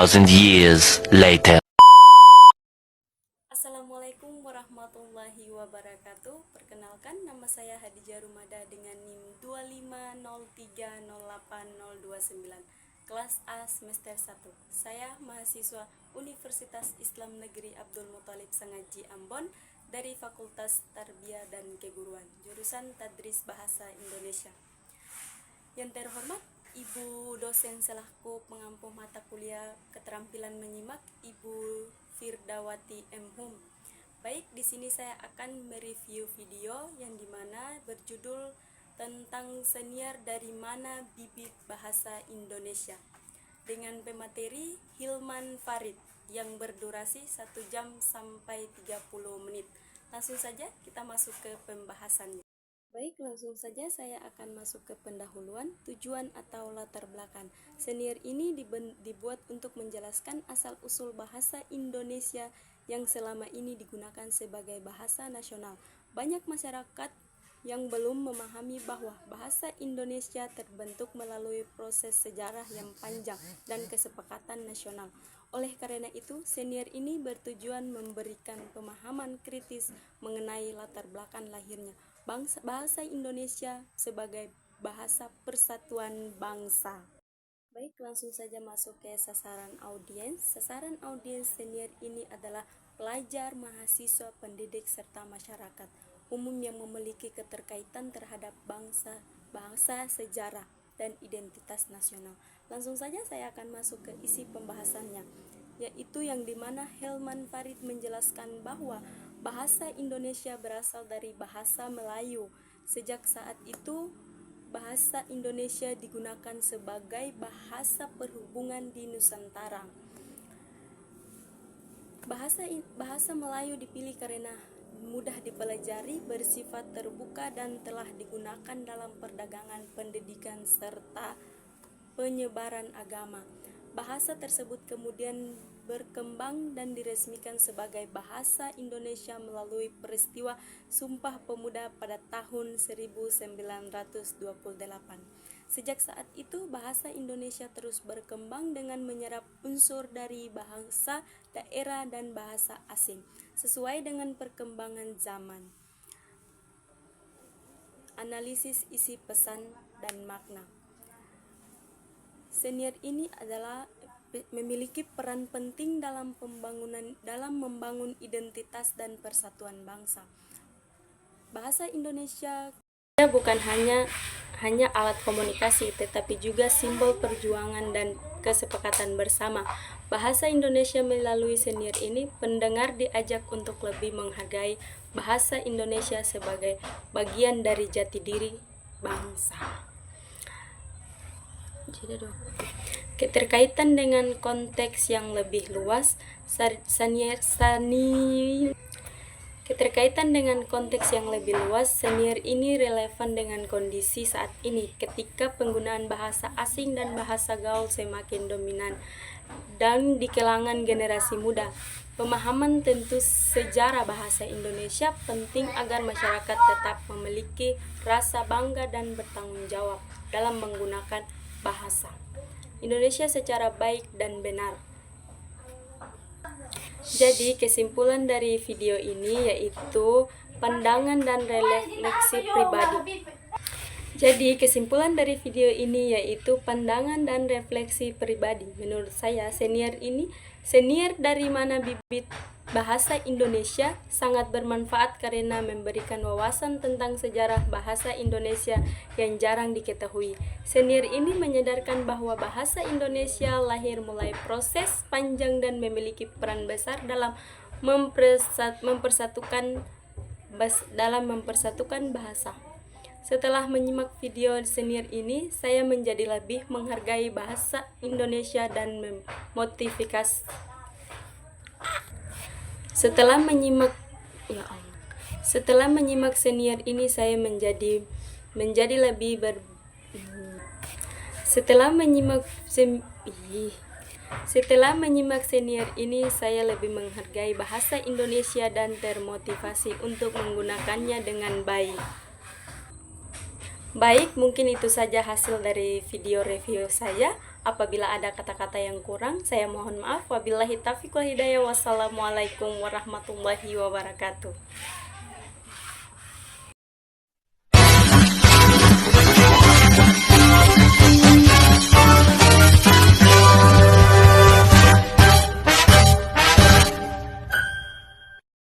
2,000 years later. Assalamualaikum warahmatullahi wabarakatuh. Perkenalkan, nama saya Hadijah Rumada dengan NIM 250308029, kelas A semester 1. Saya mahasiswa Universitas Islam Negeri Abdul Muthalib Sangaji Ambon dari Fakultas Tarbiyah dan Keguruan, jurusan Tadris Bahasa Indonesia. Yang terhormat Ibu dosen selaku pengampu mata kuliah keterampilan menyimak, Ibu Firdawati M. Hum. Baik, di sini saya akan mereview video yang dimana berjudul tentang senior dari mana bibit bahasa Indonesia dengan pemateri Hilman Farid yang berdurasi 1 jam sampai 30 menit. Langsung saja kita masuk ke pembahasannya. Baik, langsung saja saya akan masuk ke pendahuluan, tujuan atau latar belakang. Senior ini dibuat untuk menjelaskan asal-usul bahasa Indonesia yang selama ini digunakan sebagai bahasa nasional. Banyak masyarakat yang belum memahami bahwa bahasa Indonesia terbentuk melalui proses sejarah yang panjang dan kesepakatan nasional. Oleh karena itu, senior ini bertujuan memberikan pemahaman kritis mengenai latar belakang lahirnya bahasa Indonesia sebagai bahasa persatuan bangsa. Baik, langsung saja masuk ke sasaran audiens. Sasaran audiens senior ini adalah pelajar, mahasiswa, pendidik, serta masyarakat umum yang memiliki keterkaitan terhadap bangsa, bahasa, sejarah, dan identitas nasional. Langsung saja saya akan masuk ke isi pembahasannya, yaitu yang dimana Hilman Farid menjelaskan bahwa bahasa Indonesia berasal dari bahasa Melayu. Sejak saat itu, bahasa Indonesia digunakan sebagai bahasa perhubungan di Nusantara. Bahasa Melayu dipilih karena mudah dipelajari, bersifat terbuka, dan telah digunakan dalam perdagangan, pendidikan, serta penyebaran agama. Bahasa tersebut kemudian berkembang dan diresmikan sebagai bahasa Indonesia melalui peristiwa Sumpah Pemuda pada tahun 1928. Sejak saat itu, bahasa Indonesia terus berkembang dengan menyerap unsur dari bahasa daerah dan bahasa asing, sesuai dengan perkembangan zaman. Analisis isi pesan dan makna. Senior ini memiliki peran penting dalam membangun identitas dan persatuan bangsa. Bahasa Indonesia bukan hanya alat komunikasi, tetapi juga simbol perjuangan dan kesepakatan bersama. Bahasa Indonesia melalui senior ini, pendengar diajak untuk lebih menghargai bahasa Indonesia sebagai bagian dari jati diri bangsa. Keterkaitan dengan konteks yang lebih luas, senior ini relevan dengan kondisi saat ini ketika penggunaan bahasa asing dan bahasa gaul semakin dominan dan di kalangan generasi muda. Pemahaman tentu sejarah bahasa Indonesia penting agar masyarakat tetap memiliki rasa bangga dan bertanggung jawab dalam menggunakan bahasa Indonesia secara baik dan benar. Jadi kesimpulan dari video ini yaitu pandangan dan refleksi pribadi. Menurut saya, senior dari mana bibit bahasa Indonesia sangat bermanfaat karena memberikan wawasan tentang sejarah bahasa Indonesia yang jarang diketahui. Senior ini menyadarkan bahwa bahasa Indonesia lahir mulai proses panjang dan memiliki peran besar dalam mempersatukan bahasa. Setelah menyimak video senior ini, saya menjadi lebih menghargai bahasa Indonesia dan memotivasi. Setelah menyimak senior ini, saya menjadi lebih Setelah menyimak senior ini, saya lebih menghargai bahasa Indonesia dan termotivasi untuk menggunakannya dengan baik. Baik, mungkin itu saja hasil dari video review saya. Apabila ada kata-kata yang kurang, saya mohon maaf. Wabillahi taufiq wal hidayah. Wassalamualaikum warahmatullahi wabarakatuh.